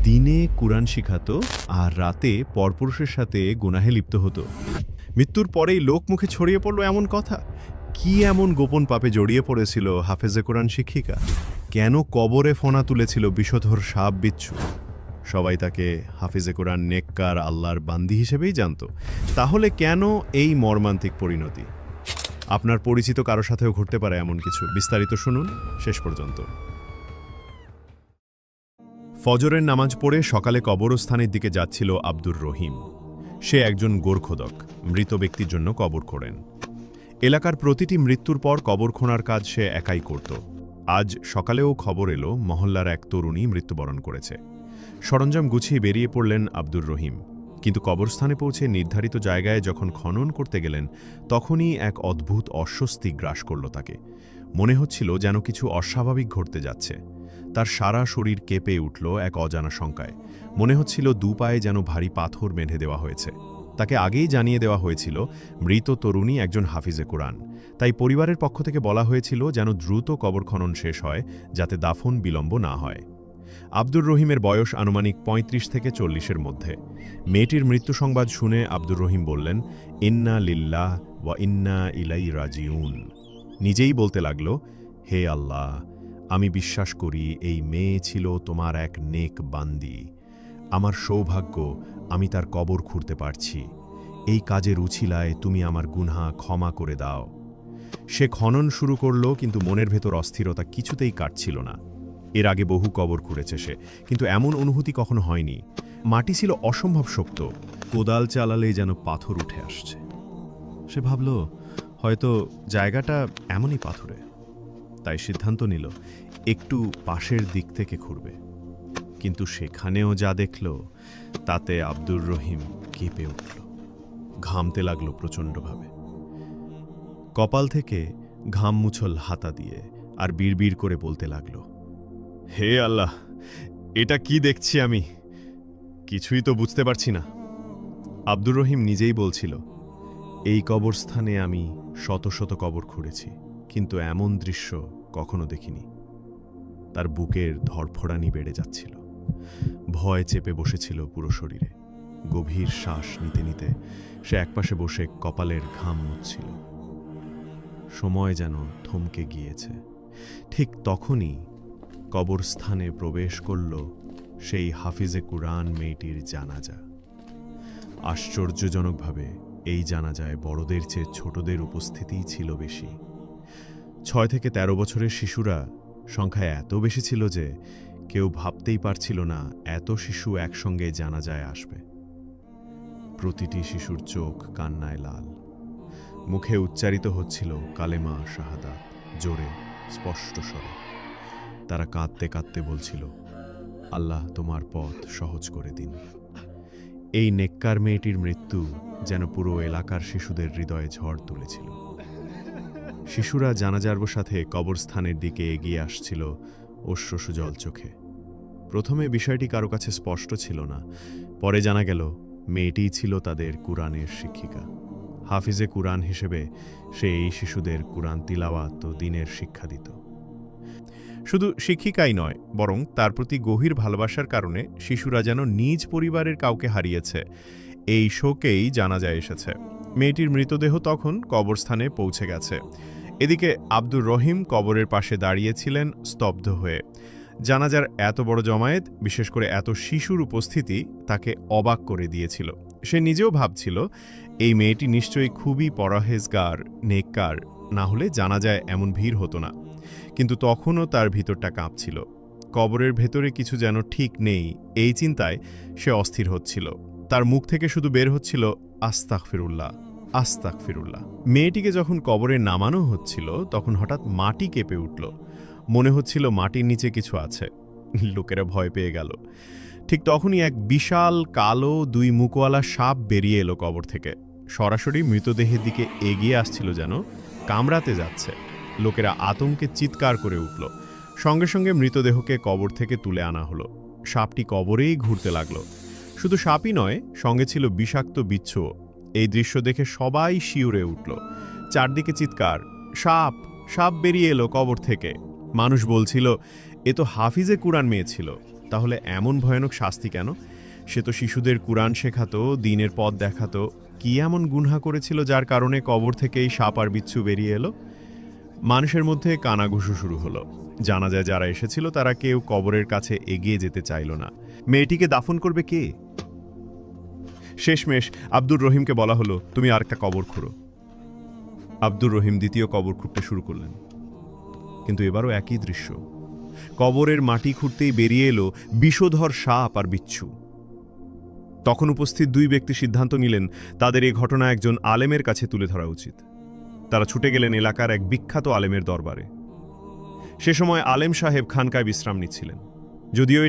দিনে কুরআন শিখাতো আর রাতে পরপুরুষের সাথে গুনাহে লিপ্ত হতো। মৃত্যুর পরেই লোকমুখে ছড়িয়ে পড়ল এমন কথা। কি এমন গোপন পাপে জড়িয়ে পড়েছিল হাফেজে কোরআন শিক্ষিকা? কেন কবরে ফোনা তুলেছিল বিষধর সাপ বিচ্ছু? সবাই তাকে হাফিজে কোরআন, নেককার, আল্লাহর বান্দি হিসেবেই জানত। তাহলে কেন এই মর্মান্তিক পরিণতি? আপনার পরিচিত কারো সাথেও ঘটতে পারে এমন কিছু। বিস্তারিত শুনুন শেষ পর্যন্ত। ফজরের নামাজ পড়ে সকালে কবরস্থানের দিকে যাচ্ছিল আব্দুর রহিম। সে একজন গোরখোদক, মৃত ব্যক্তির জন্য কবর খোঁড়েন। এলাকার প্রতিটি মৃত্যুর পর কবর খোঁড়ার কাজ সে একাই করত। আজ সকালেও খবর এলো মহল্লার এক তরুণী মৃত্যুবরণ করেছে। সরঞ্জাম গুছিয়ে বেরিয়ে পড়লেন আব্দুর রহিম। কিন্তু কবরস্থানে পৌঁছে নির্ধারিত জায়গায় যখন খনন করতে গেলেন, তখনই এক অদ্ভুত অস্বস্তি গ্রাস করল তাকে। মনে হচ্ছিল যেন কিছু অস্বাভাবিক ঘটতে যাচ্ছে। তার সারা শরীর কেঁপে উঠল এক অজানা শঙ্কায়। মনে হচ্ছিল দু পায়ে যেন ভারী পাথর বেঁধে দেওয়া হয়েছে। তাকে আগেই জানিয়ে দেওয়া হয়েছিল মৃত তরুণী একজন হাফিজে কোরআন। তাই পরিবারের পক্ষ থেকে বলা হয়েছিল যেন দ্রুত কবর খনন শেষ হয়, যাতে দাফন বিলম্ব না হয়। আব্দুর রহিমের বয়স আনুমানিক ৩৫ থেকে ৪০-এর মধ্যে। মেয়েটির মৃত্যু সংবাদ শুনে আব্দুর রহিম বললেন, ইন্না লিল্লাহ ওয়া ইন্না ইলাইহি রাজিউন। নিজেই বলতে লাগল, হে আল্লাহ, আমি বিশ্বাস করি এই মেয়ে ছিল তোমার এক নেক বান্দি। আমার সৌভাগ্য আমি তার কবর খুঁড়তে পারছি। এই কাজের উছিলায় তুমি আমার গুনহা ক্ষমা করে দাও। সে খনন শুরু করল, কিন্তু মনের ভেতর অস্থিরতা কিছুতেই কাটছিল না। এর আগে বহু কবর খুঁড়েছে সে, কিন্তু এমন অনুভূতি কখনো হয়নি। মাটি ছিল অসম্ভব শক্ত, কোদাল চালালেই যেন পাথর উঠে আসছে। সে ভাবল, হয়তো জায়গাটা এমনই পাথুরে। তাই সিদ্ধান্ত নিল একটু পাশের দিক থেকে খুঁড়বে। কিন্তু সেখানেও যা দেখল, তাতে আব্দুর রহিম কেঁপে উঠল। ঘামতে লাগলো প্রচণ্ডভাবে। কপাল থেকে ঘাম মুছল হাতা দিয়ে, আর বিড়বিড় করে বলতে লাগল, হে আল্লাহ, এটা কি দেখছি আমি? কিছুই তো বুঝতে পারছি না। আব্দুর রহিম নিজেই বলছিল, এই কবরস্থানে আমি শত শত কবর খুঁড়েছি, কিন্তু এমন দৃশ্য কখনো দেখিনি। তার বুকের ধড়ফড়ানি বেড়ে যাচ্ছিল। ভয় চেপে বসেছিল পুরো শরীরে। গভীর শ্বাস নিতে নিতে সে একপাশে বসে কপালের ঘাম মুছছিল। সময় যেন থমকে গিয়েছে। ঠিক তখনই কবরস্থানে প্রবেশ করল সেই হাফিজে কুরআন মেয়েটির জানাজা। আশ্চর্যজনকভাবে এই জানাজায় বড়দের চেয়ে ছোটদের উপস্থিতিই ছিল বেশি। ৬ থেকে ১৩ বছরের শিশুরা সংখ্যায় এত বেশি ছিল যে কেউ ভাবতেই পারছিল না এত শিশু একসঙ্গে জানাজায় আসবে। প্রতিটি শিশুর চোখ কান্নায় লাল। মুখে উচ্চারিত হচ্ছিল কালেমা শাহাদাত, জোরে, স্পষ্ট স্বরে। তারা কাঁদতে কাঁদতে বলছিল, আল্লাহ তোমার পথ সহজ করে দিন। এই নেককার মেয়েটির মৃত্যু যেন পুরো এলাকার শিশুদের হৃদয়ে ঝড় তুলেছিল। শিশুরা জানাজার সাথে কবরস্থানের দিকে এগিয়ে আসছিল অশ্রুসজল চোখে। প্রথমে বিষয়টি কারো কাছে স্পষ্ট ছিল না। পরে জানা গেল মেয়েটিই ছিল তাদের কুরআনের শিক্ষিকা। হাফিজে কুরআন হিসেবে সে এই শিশুদের কুরআন তিলাওয়াত ও দ্বীনের শিক্ষা দিত। শুধু শিক্ষিকাই নয়, বরং তার প্রতি গভীর ভালোবাসার কারণে শিশুরা যেন নিজ পরিবারের কাউকে হারিয়েছে, এই শোকেই জানাজায় এসেছে। মেয়েটির মৃতদেহ তখন কবরস্থানে পৌঁছে গেছে। এদিকে আব্দুর রহিম কবরের পাশে দাঁড়িয়েছিলেন স্তব্ধ হয়ে। জানাজার এত বড় জমায়েত, বিশেষ করে এত শিশুর উপস্থিতি তাকে অবাক করে দিয়েছিল। সে নিজেও ভাবছিল, এই মেয়েটি নিশ্চয়ই খুবই পরহেজগার, নেককার, না হলে জানাজায় এমন ভিড় হতো না। কিন্তু তখনও তার ভিতরটা কাঁপছিল। কবরের ভেতরে কিছু যেন ঠিক নেই, এই চিন্তায় সে অস্থির হচ্ছিল। তার মুখ থেকে শুধু বের হচ্ছিল আস্তাগফিরুল্লাহ, আস্তাগফিরুল্লাহ। মেয়েটিকে যখন কবরে নামানো হচ্ছিল, তখন হঠাৎ মাটি কেঁপে উঠল। মনে হচ্ছিল মাটির নিচে কিছু আছে। লোকেরা ভয় পেয়ে গেল। ঠিক তখনই এক বিশাল কালো ২ মুখওয়ালা সাপ বেরিয়ে এলো কবর থেকে। সরাসরি মৃতদেহের দিকে এগিয়ে আসছিল, যেন কামড়াতে যাচ্ছে। লোকেরা আতঙ্কে চিৎকার করে উঠল। সঙ্গে সঙ্গে মৃতদেহকে কবর থেকে তুলে আনা হলো। সাপটি কবরেই ঘুরতে লাগলো। শুধু সাপই নয়, সঙ্গে ছিল বিষাক্ত বিচ্ছুও। এই দৃশ্য দেখে সবাই শিউরে উঠল। চারদিকে চিৎকার, সাপ, সাপ বেরিয়ে এলো কবর থেকে। মানুষ বলছিল, এ তো হাফিজে কুরআন মেয়ে ছিল, তাহলে এমন ভয়ানক শাস্তি কেন? সে তো শিশুদের কুরআন শেখাতো, দ্বীনের পথ দেখাতো। কি এমন গুনহা করেছিল যার কারণে কবর থেকেই সাপ আর বিচ্ছু বেরিয়ে এলো? মানুষের মধ্যে কানাঘুষো শুরু হলো। জানাজায় যারা এসেছিল তারা কেউ কবরের কাছে এগিয়ে যেতে চাইল না। মেয়েটিকে দাফন করবে কে? শেষমেশ আব্দুর রহিমকে বলা হলো, তুমি আরেকটা কবর খুঁড়ো। আব্দুর রহিম দ্বিতীয় কবর খুঁড়তে শুরু করলেন, কিন্তু এবারও একই দৃশ্য। কবরের মাটি খুঁড়তেই বেরিয়ে এলো বিষধর সাপ আর বিচ্ছু। তখন উপস্থিত দুই ব্যক্তি সিদ্ধান্ত নিলেন তাদের এই ঘটনা একজন আলেমের কাছে তুলে ধরা উচিত। তারা ছুটে গেলেন এলাকার এক বিখ্যাত আলেমের দরবারে। সে সময় আলেম সাহেব খানকায় বিশ্রাম নিচ্ছিলেন। যদিও